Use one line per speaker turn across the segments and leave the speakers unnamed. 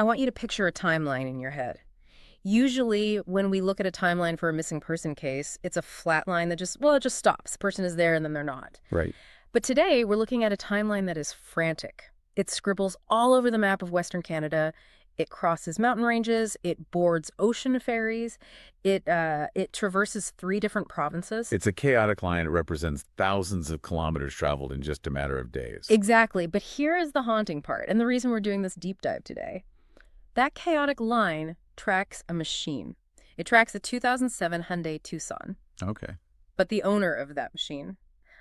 I want you to picture a timeline in your head. Usually, when we look at a timeline for a missing person case, it's a flat line that it just stops. The person is there and then they're not.
Right.
But today, we're looking at a timeline that is frantic. It scribbles all over the map of Western Canada. It crosses mountain ranges. It boards ocean ferries. It traverses 3 different provinces.
It's a chaotic line. It represents thousands of kilometers traveled in just a matter of days.
Exactly. But here is the haunting part, and the reason we're doing this deep dive today. That chaotic line tracks a machine. It tracks a 2007 Hyundai Tucson.
Okay.
But the owner of that machine,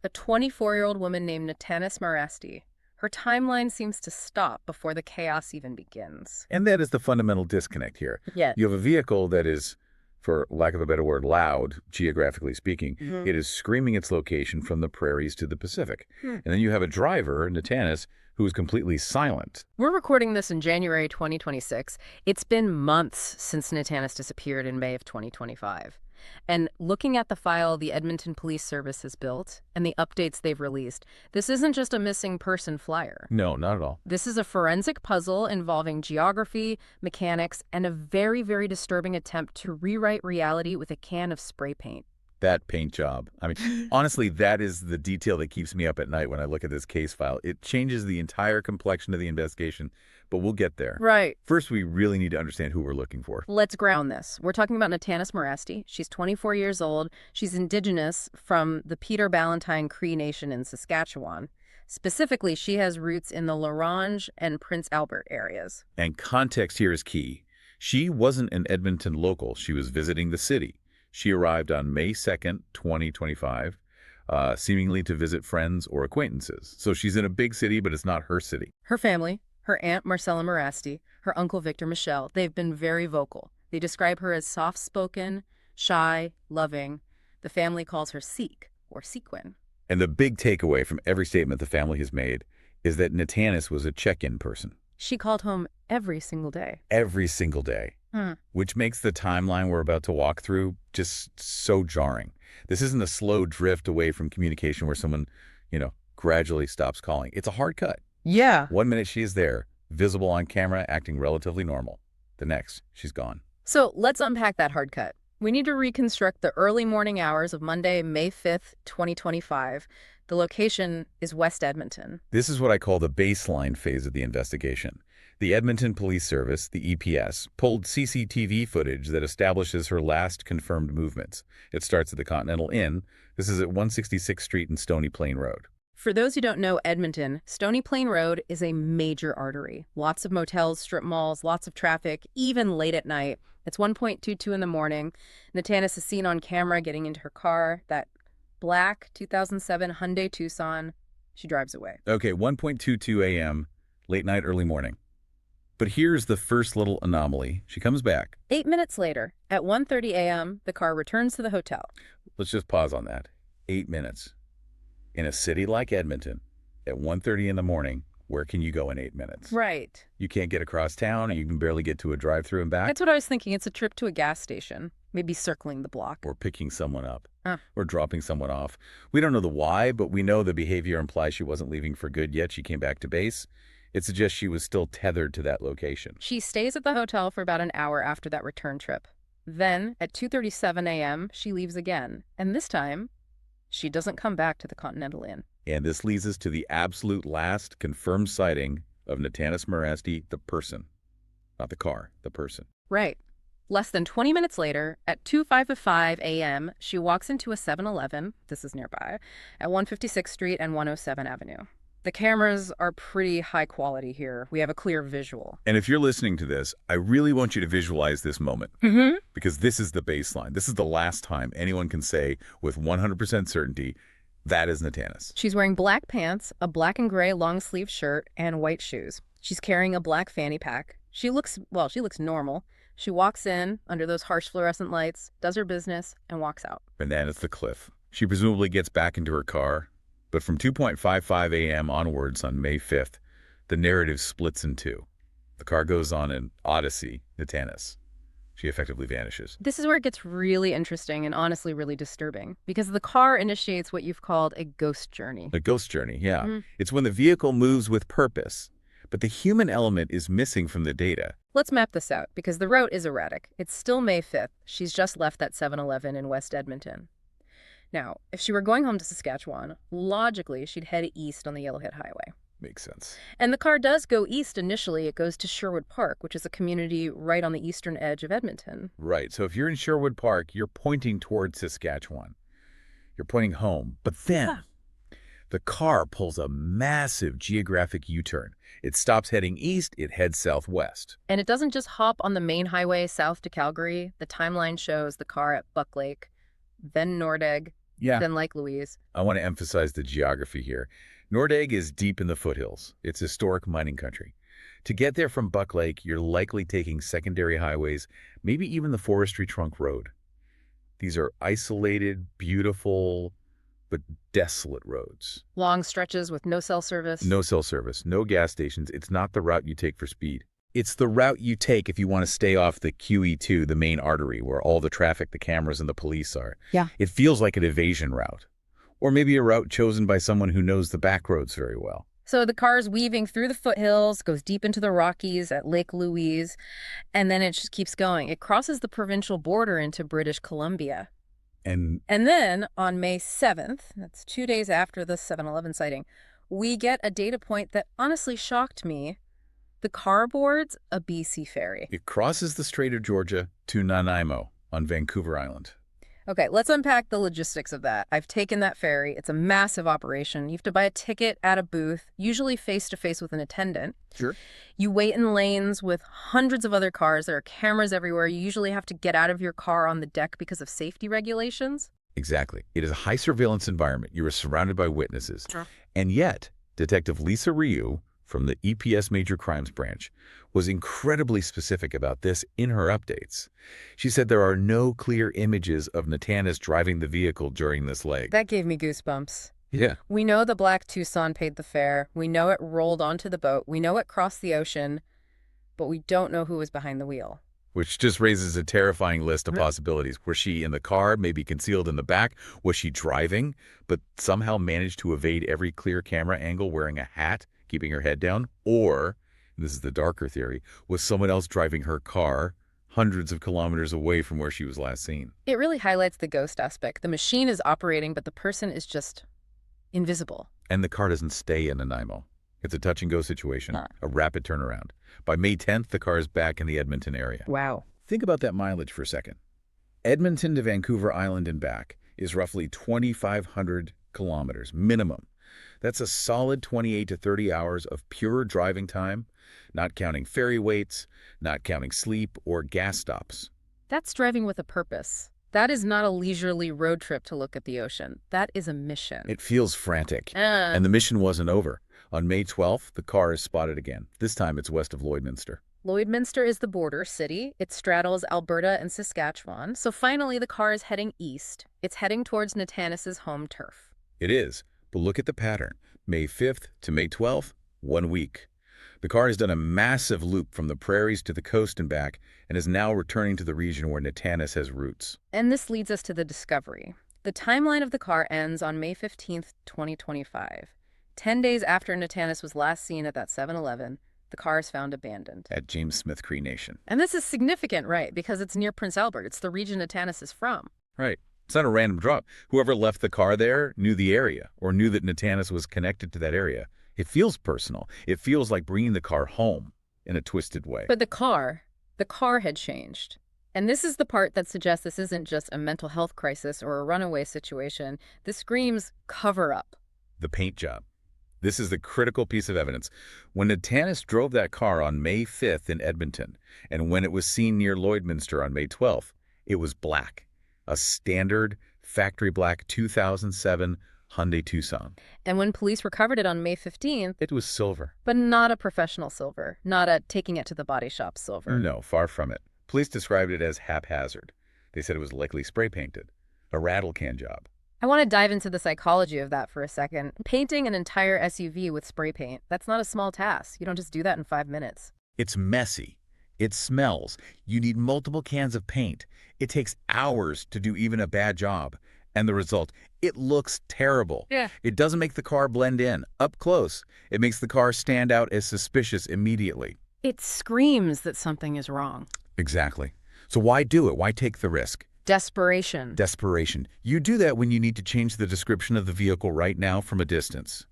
a 24-year-old woman named Natanis Merasty, her timeline seems to stop before the chaos even begins.
And that is the fundamental disconnect here.
Yeah.
You have a vehicle that is, for lack of a better word, loud, geographically speaking.
Mhm.
It is screaming its location from the prairies to the Pacific. And then you have a driver, Natanis, who is completely silent.
We're recording this in January 2026. It's been months since Natanis disappeared in May of 2025. And looking at the file the Edmonton Police Service has built and the updates they've released, this isn't just a missing person flyer.
No, not at all.
This is a forensic puzzle involving geography, mechanics, and a very, very disturbing attempt to rewrite reality with a can of spray paint.
That paint job. I mean, honestly, that is the detail that keeps me up at night when I look at this case file. It changes the entire complexion of the investigation, but we'll get there.
Right.
First, we really need to understand who we're looking for.
Let's ground this. We're talking about Natanis Merasty. She's 24 years old. She's Indigenous from the Peter Ballantine Cree Nation in Saskatchewan. Specifically, she has roots in the Larange and Prince Albert areas.
And context here is key. She wasn't an Edmonton local. She was visiting the city. She arrived on May 2nd, 2025, seemingly to visit friends or acquaintances. So she's in a big city, but it's not her city.
Her family, her aunt Marcella Merasty, her uncle Victor Michel, they've been very vocal. They describe her as soft-spoken, shy, loving. The family calls her Sikh, or Sequin.
And the big takeaway from every statement the family has made is that Natanis was a check-in person.
She called home every single day.
Every single day. Which makes the timeline we're about to walk through just so jarring. This isn't a slow drift away from communication where someone, gradually stops calling. It's a hard cut.
Yeah.
1 minute she is there, visible on camera, acting relatively normal. The next, she's gone.
So let's unpack that hard cut. We need to reconstruct the early morning hours of Monday, May 5th, 2025. The location is West Edmonton.
This is what I call the baseline phase of the investigation. The Edmonton Police Service, the EPS, pulled CCTV footage that establishes her last confirmed movements. It starts at the Continental Inn. This is at 166th Street and Stony Plain Road.
For those who don't know Edmonton, Stony Plain Road is a major artery. Lots of motels, strip malls, lots of traffic, even late at night. It's 1:22 in the morning. Natanis is seen on camera getting into her car, that black 2007 Hyundai Tucson. She drives away.
Okay, 1:22 a.m., late night, early morning. But here's the first little anomaly. She comes back.
8 minutes later, at 1:30 a.m., the car returns to the hotel.
Let's just pause on that. 8 minutes. In a city like Edmonton, at 1:30 in the morning, where can you go in 8 minutes?
Right.
You can't get across town, or you can barely get to a drive-thru and back.
That's what I was thinking. It's a trip to a gas station, maybe circling the block.
Or picking someone up.
Huh.
Or dropping someone off. We don't know the why, but we know the behavior implies she wasn't leaving for good yet. She came back to base. It suggests she was still tethered to that location.
She stays at the hotel for about an hour after that return trip. Then, at 2:37 a.m., she leaves again. And this time, she doesn't come back to the Continental Inn.
And this leads us to the absolute last confirmed sighting of Natanis Merasty, the person. Not the car, the person.
Right. Less than 20 minutes later, at 2:55 a.m., she walks into a 7-Eleven, this is nearby, at 156th Street and 107 Avenue. The cameras are pretty high quality here. We have a clear visual.
And if you're listening to this, I really want you to visualize this moment. Because this is the baseline. This is the last time anyone can say with 100% certainty, that is Natanis.
She's wearing black pants, a black and gray long-sleeve shirt, and white shoes. She's carrying a black fanny pack. She looks normal. She walks in under those harsh fluorescent lights, does her business, and walks out.
And then it's the cliff. She presumably gets back into her car. But from 2:55 a.m. onwards on May 5th, the narrative splits in two. The car goes on an odyssey, Natanis. She effectively vanishes.
This is where it gets really interesting and honestly really disturbing, because the car initiates what you've called a ghost journey.
A ghost journey, yeah. It's when the vehicle moves with purpose, But the human element is missing from the data.
Let's map this out, because the route is erratic. It's still May 5th. She's just left that 7-Eleven in West Edmonton. Now, if she were going home to Saskatchewan, logically, she'd head east on the Yellowhead Highway.
Makes sense.
And the car does go east initially. It goes to Sherwood Park, which is a community right on the eastern edge of Edmonton.
Right. So if you're in Sherwood Park, you're pointing towards Saskatchewan. You're pointing home. But then the car pulls a massive geographic U-turn. It stops heading east. It heads southwest.
And it doesn't just hop on the main highway south to Calgary. The timeline shows the car at Buck Lake, then Nordegg, then Lake Louise.
I want to emphasize the geography here. Nordegg is deep in the foothills. It's historic mining country. To get there from Buck Lake, you're likely taking secondary highways, maybe even the Forestry Trunk Road. These are isolated, beautiful, but desolate roads.
Long stretches with no cell service.
No cell service, no gas stations. It's not the route you take for speed. It's the route you take if you want to stay off the QE2, the main artery, where all the traffic, the cameras, and the police are.
Yeah.
It feels like an evasion route. Or maybe a route chosen by someone who knows the back roads very well.
So the car's weaving through the foothills, goes deep into the Rockies at Lake Louise, and then it just keeps going. It crosses the provincial border into British Columbia.
And
then on May 7th, that's 2 days after the 7-Eleven sighting, we get a data point that honestly shocked me. The car boards a BC ferry.
it crosses the Strait of Georgia to Nanaimo on Vancouver Island.
Okay, let's unpack the logistics of that. I've taken that ferry. It's a massive operation. You have to buy a ticket at a booth, usually face-to-face with an attendant.
Sure.
You wait in lanes with hundreds of other cars. There are cameras everywhere. You usually have to get out of your car on the deck because of safety regulations.
Exactly. It is a high surveillance environment. You are surrounded by witnesses.
Sure.
And yet, Detective Lisa Ryu from the EPS Major Crimes Branch was incredibly specific about this in her updates. She said there are no clear images of Natanis driving the vehicle during this leg.
That gave me goosebumps.
Yeah.
We know the black Tucson paid the fare. We know it rolled onto the boat. We know it crossed the ocean, but we don't know who was behind the wheel.
Which just raises a terrifying list of possibilities. Was she in the car, maybe concealed in the back? Was she driving, but somehow managed to evade every clear camera angle wearing a hat, keeping her head down? Or, and this is the darker theory, was someone else driving her car hundreds of kilometers away from where she was last seen?
It really highlights the ghost aspect. The machine is operating, but the person is just invisible.
And the car doesn't stay in Nanaimo. It's a touch-and-go situation, a rapid turnaround. By May 10th, the car is back in the Edmonton area.
Wow.
Think about that mileage for a second. Edmonton to Vancouver Island and back is roughly 2,500 kilometers minimum. That's a solid 28 to 30 hours of pure driving time, not counting ferry waits, not counting sleep or gas stops.
That's driving with a purpose. That is not a leisurely road trip to look at the ocean. That is a mission.
It feels frantic. And the mission wasn't over. On May 12th, the car is spotted again. This time it's west of Lloydminster.
Lloydminster is the border city. It straddles Alberta and Saskatchewan. So finally, the car is heading east. It's heading towards Natanis's home turf.
It is, but look at the pattern. May 5th to May 12th, 1 week. The car has done a massive loop from the prairies to the coast and back and is now returning to the region where Natanis has roots.
And this leads us to the discovery. The timeline of the car ends on May 15th, 2025. 10 days after Natanis was last seen at that 7-Eleven, the car is found abandoned.
At James Smith Cree Nation.
And this is significant, right? Because it's near Prince Albert. It's the region Natanis is from.
Right. It's not a random drop. Whoever left the car there knew the area or knew that Natanis was connected to that area. It feels personal. It feels like bringing the car home in a twisted way.
But the car had changed. And this is the part that suggests this isn't just a mental health crisis or a runaway situation. This screams cover up.
The paint job. This is the critical piece of evidence. When Natanis drove that car on May 5th in Edmonton, and when it was seen near Lloydminster on May 12th, it was black. A standard factory black 2007 Hyundai Tucson.
And when police recovered it on May 15th,
it was silver.
But not a professional silver, not a taking it to the body shop silver.
No, far from it. Police described it as haphazard. They said it was likely spray painted, a rattle can job.
I want to dive into the psychology of that for a second. Painting an entire SUV with spray paint, that's not a small task. You don't just do that in 5 minutes.
It's messy. It smells. You need multiple cans of paint. It takes hours to do even a bad job. And the result, it looks terrible.
Yeah.
It doesn't make the car blend in. Up close, it makes the car stand out as suspicious immediately.
It screams that something is wrong.
Exactly. So why do it? Why take the risk?
Desperation.
Desperation. You do that when you need to change the description of the vehicle right now from a distance.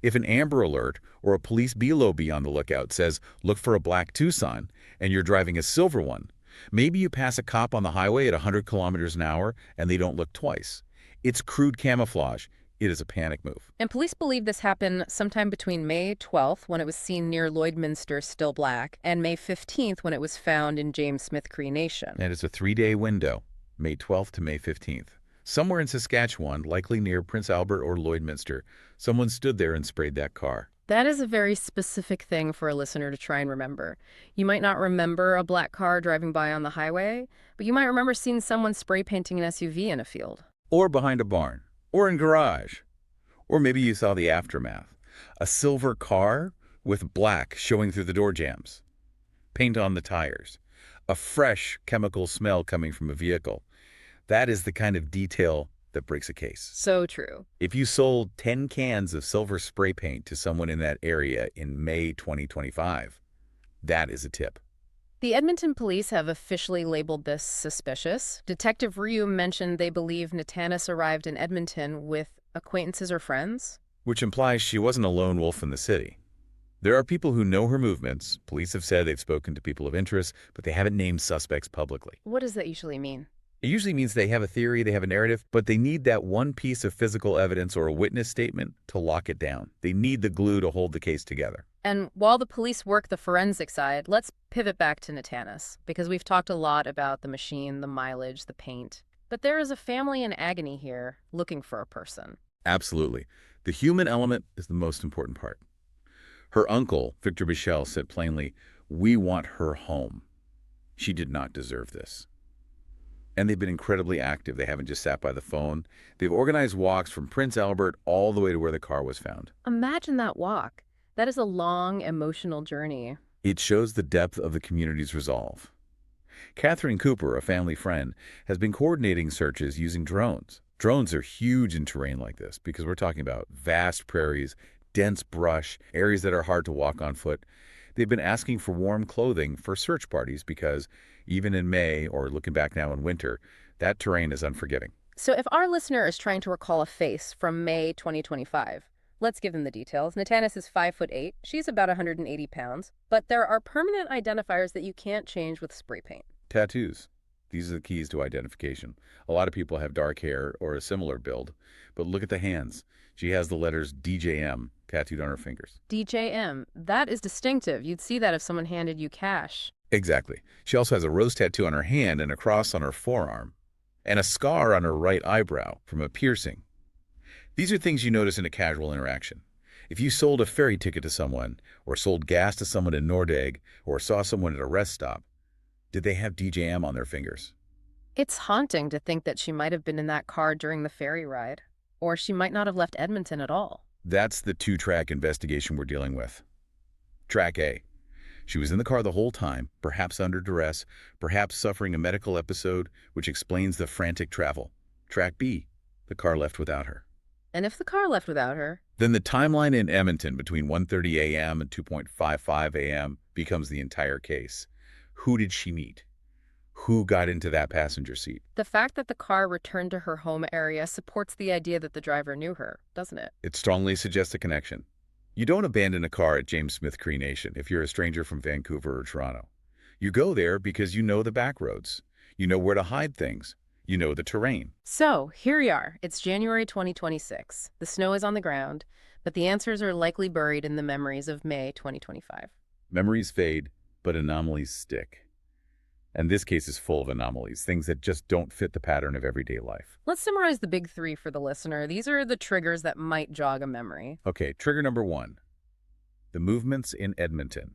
If an Amber Alert or a police BLOB on the lookout says, look for a black Tucson, and you're driving a silver one, maybe you pass a cop on the highway at 100 kilometers an hour and they don't look twice. It's crude camouflage. It is a panic move.
And police believe this happened sometime between May 12th, when it was seen near Lloydminster still black, and May 15th, when it was found in James Smith Cree Nation.
And it's a 3-day window, May 12th to May 15th. Somewhere in Saskatchewan, likely near Prince Albert or Lloydminster, someone stood there and sprayed that car.
That is a very specific thing for a listener to try and remember. You might not remember a black car driving by on the highway, but you might remember seeing someone spray painting an SUV in a field.
Or behind a barn. Or in garage. Or maybe you saw the aftermath. A silver car with black showing through the door jambs. Paint on the tires. A fresh chemical smell coming from a vehicle. That is the kind of detail that breaks a case.
So true.
If you sold 10 cans of silver spray paint to someone in that area in May 2025, that is a tip.
The Edmonton police have officially labeled this suspicious. Detective Ryu mentioned they believe Natanis arrived in Edmonton with acquaintances or friends.
Which implies she wasn't a lone wolf in the city. There are people who know her movements. Police have said they've spoken to people of interest, but they haven't named suspects publicly.
What does that usually mean?
It usually means they have a theory, they have a narrative, but they need that one piece of physical evidence or a witness statement to lock it down. They need the glue to hold the case together.
And while the police work the forensic side, let's pivot back to Natanis, because we've talked a lot about the machine, the mileage, the paint. But there is a family in agony here looking for a person.
Absolutely. The human element is the most important part. Her uncle, Victor Michel, said plainly, "We want her home. She did not deserve this." And they've been incredibly active. They haven't just sat by the phone. They've organized walks from Prince Albert all the way to where the car was found.
Imagine that walk. That is a long, emotional journey.
It shows the depth of the community's resolve. Catherine Cooper, a family friend, has been coordinating searches using drones. Drones are huge in terrain like this because we're talking about vast prairies, dense brush, areas that are hard to walk on foot. They've been asking for warm clothing for search parties because even in May, or looking back now in winter, that terrain is unforgiving.
So if our listener is trying to recall a face from May 2025, let's give them the details. Natanis is 5'8". She's about 180 pounds. But there are permanent identifiers that you can't change with spray paint.
Tattoos. These are the keys to identification. A lot of people have dark hair or a similar build, but look at the hands. She has the letters DJM tattooed on her fingers.
DJM. That is distinctive. You'd see that if someone handed you cash.
Exactly. She also has a rose tattoo on her hand and a cross on her forearm, and a scar on her right eyebrow from a piercing. These are things you notice in a casual interaction. If you sold a ferry ticket to someone, or sold gas to someone in Nordegg, or saw someone at a rest stop, did they have DJM on their fingers?
It's haunting to think that she might have been in that car during the ferry ride. Or she might not have left Edmonton at all.
That's the two-track investigation we're dealing with. Track A. She was in the car the whole time, perhaps under duress, perhaps suffering a medical episode, which explains the frantic travel. Track B. The car left without her.
And if the car left without her?
Then the timeline in Edmonton between 1:30 a.m. and 2:55 a.m. becomes the entire case. Who did she meet? Who got into that passenger seat?
The fact that the car returned to her home area supports the idea that the driver knew her, doesn't it?
It strongly suggests a connection. You don't abandon a car at James Smith Cree Nation if you're a stranger from Vancouver or Toronto. You go there because you know the back roads. You know where to hide things. You know the terrain.
So, here we are. It's January 2026. The snow is on the ground, but the answers are likely buried in the memories of May 2025.
Memories fade, but anomalies stick. And this case is full of anomalies, things that just don't fit the pattern of everyday life.
Let's summarize the big three for the listener. These are the triggers that might jog a memory.
Okay, trigger number 1. The movements in Edmonton.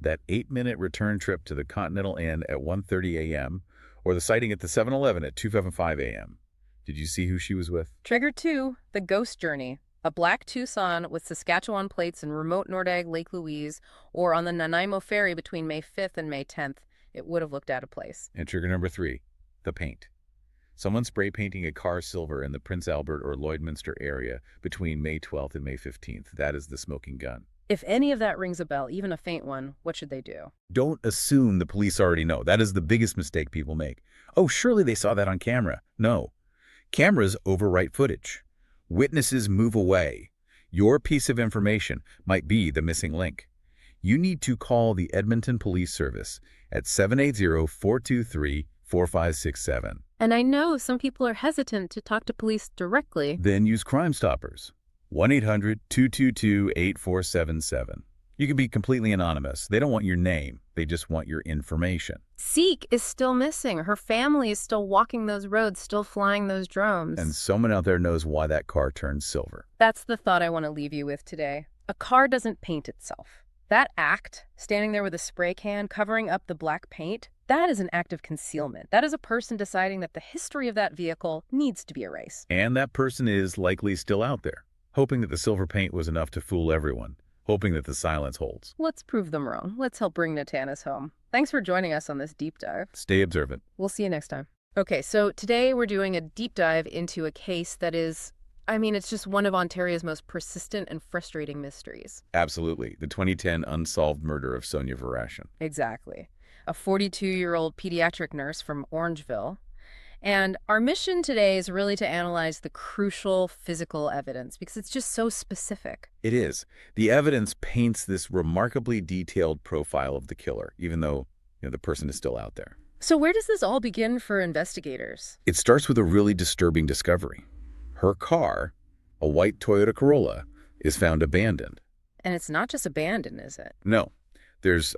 That 8-minute return trip to the Continental Inn at 1:30 a.m. or the sighting at the 7-Eleven at 2:55 a.m. Did you see who she was with?
Trigger 2, the ghost journey. A black Tucson with Saskatchewan plates in remote Nordegg, Lake Louise, or on the Nanaimo ferry between May 5th and May 10th. It would have looked out of place.
And trigger number 3, the paint. Someone spray painting a car silver in the Prince Albert or Lloydminster area between May 12th and May 15th. That is the smoking gun.
If any of that rings a bell, even a faint one, what should they do?
Don't assume the police already know. That is the biggest mistake people make. Oh, surely they saw that on camera. No. Cameras overwrite footage. Witnesses move away. Your piece of information might be the missing link. You need to call the Edmonton Police Service at 780-423-4567.
And I know some people are hesitant to talk to police directly.
Then use Crime Stoppers. 1-800-222-8477. You can be completely anonymous. They don't want your name. They just want your information.
Seek is still missing. Her family is still walking those roads, still flying those drones.
And someone out there knows why that car turned silver.
That's the thought I want to leave you with today. A car doesn't paint itself. That act, standing there with a spray can, covering up the black paint, that is an act of concealment. That is a person deciding that the history of that vehicle needs to be erased.
And that person is likely still out there, hoping that the silver paint was enough to fool everyone, hoping that the silence holds.
Let's prove them wrong. Let's help bring Natanis home. Thanks for joining us on this deep dive.
Stay observant.
We'll see you next time. Okay, so today we're doing a deep dive into a case that is, it's just one of Ontario's most persistent and frustrating mysteries.
Absolutely. The 2010 unsolved murder of Sonia Verashin.
Exactly. A 42-year-old pediatric nurse from Orangeville. And our mission today is really to analyze the crucial physical evidence because it's just so specific.
It is. The evidence paints this remarkably detailed profile of the killer, even though, the person is still out there.
So where does this all begin for investigators?
It starts with a really disturbing discovery. Her car, a white Toyota Corolla, is found abandoned.
And it's not just abandoned, is it?
No. There's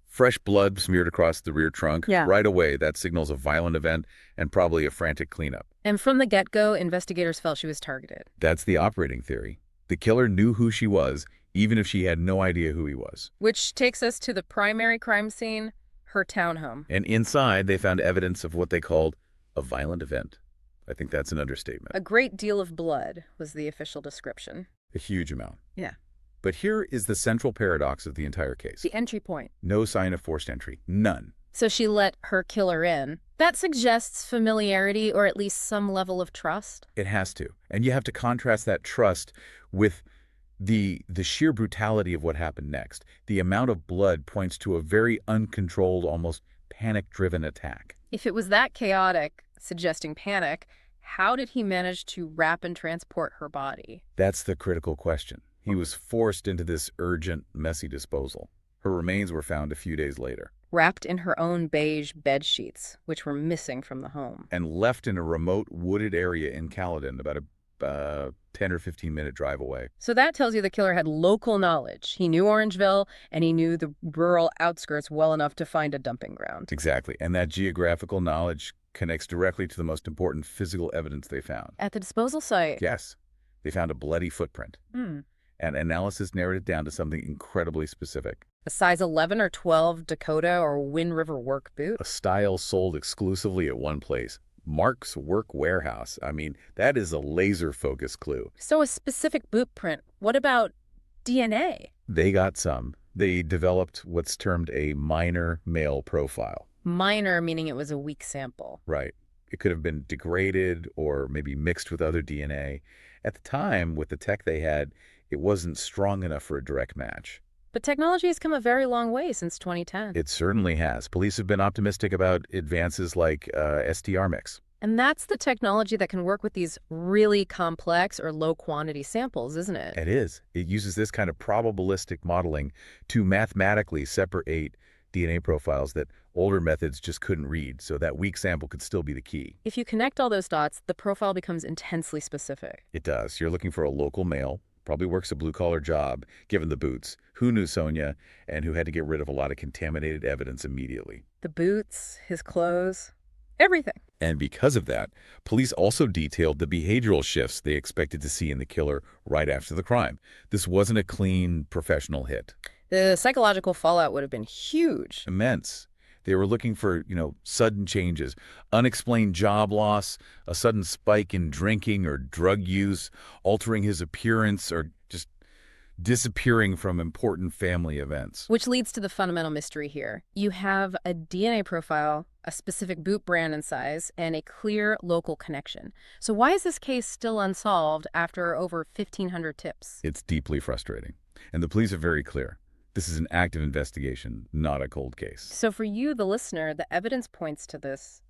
fresh blood smeared across the rear trunk.
Yeah.
Right away, that signals a violent event and probably a frantic cleanup.
And from the get-go, investigators felt she was targeted.
That's the operating theory. The killer knew who she was, even if she had no idea who he was.
Which takes us to the primary crime scene, her townhome.
And inside, they found evidence of what they called a violent event. I think that's an understatement.
A great deal of blood was the official description.
A huge amount.
Yeah.
But here is the central paradox of the entire case.
The entry point.
No sign of forced entry. None.
So she let her killer in. That suggests familiarity or at least some level of trust.
It has to. And you have to contrast that trust with the sheer brutality of what happened next. The amount of blood points to a very uncontrolled, almost panic-driven attack.
If it was that chaotic, suggesting panic, how did he manage to wrap and transport her body?
That's the critical question. He was forced into this urgent, messy disposal. Her remains were found a few days later.
Wrapped in her own beige bed sheets, which were missing from the home.
And left in a remote wooded area in Caledon, about a 10 or 15-minute drive away.
So that tells you the killer had local knowledge. He knew Orangeville, and he knew the rural outskirts well enough to find a dumping ground.
Exactly. And that geographical knowledge connects directly to the most important physical evidence they found.
At the disposal site?
Yes. They found a bloody footprint. And analysis narrowed it down to something incredibly specific.
A size 11 or 12 Dakota or Wind River work boot?
A style sold exclusively at one place. Mark's Work Warehouse. That is a laser-focused clue.
So a specific boot print. What about DNA?
They got some. They developed what's termed a minor male profile.
Minor meaning it was a weak sample.
Right. It could have been degraded or maybe mixed with other DNA. At the time, with the tech they had, it wasn't strong enough for a direct match.
But technology has come a very long way since 2010.
It certainly has. Police have been optimistic about advances like STR mix.
And that's the technology that can work with these really complex or low-quantity samples, isn't it?
It is. It uses this kind of probabilistic modeling to mathematically separate DNA profiles that older methods just couldn't read, so that weak sample could still be the key.
If you connect all those dots, the profile becomes intensely specific.
It does. You're looking for a local male, probably works a blue-collar job, given the boots, who knew Sonia, and who had to get rid of a lot of contaminated evidence immediately.
The boots, his clothes, everything.
And because of that, police also detailed the behavioral shifts they expected to see in the killer right after the crime. This wasn't a clean, professional hit.
The psychological fallout would have been huge.
Immense. They were looking for, sudden changes, unexplained job loss, a sudden spike in drinking or drug use, altering his appearance, or just disappearing from important family events.
Which leads to the fundamental mystery here. You have a DNA profile, a specific boot brand and size, and a clear local connection. So why is this case still unsolved after over 1,500 tips?
It's deeply frustrating. And the police are very clear. This is an active investigation, not a cold case.
So for you, the listener, the evidence points to this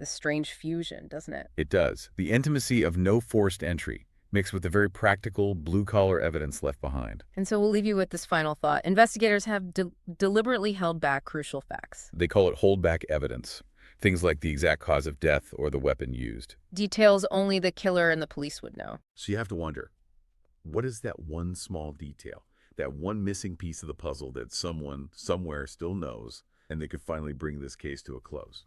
strange fusion, doesn't it?
It does. The intimacy of no forced entry, mixed with the very practical, blue-collar evidence left behind.
And so we'll leave you with this final thought. Investigators have deliberately held back crucial facts.
They call it holdback evidence. Things like the exact cause of death or the weapon used.
Details only the killer and the police would know.
So you have to wonder, what is that one small detail, that one missing piece of the puzzle that someone, somewhere still knows, and they could finally bring this case to a close?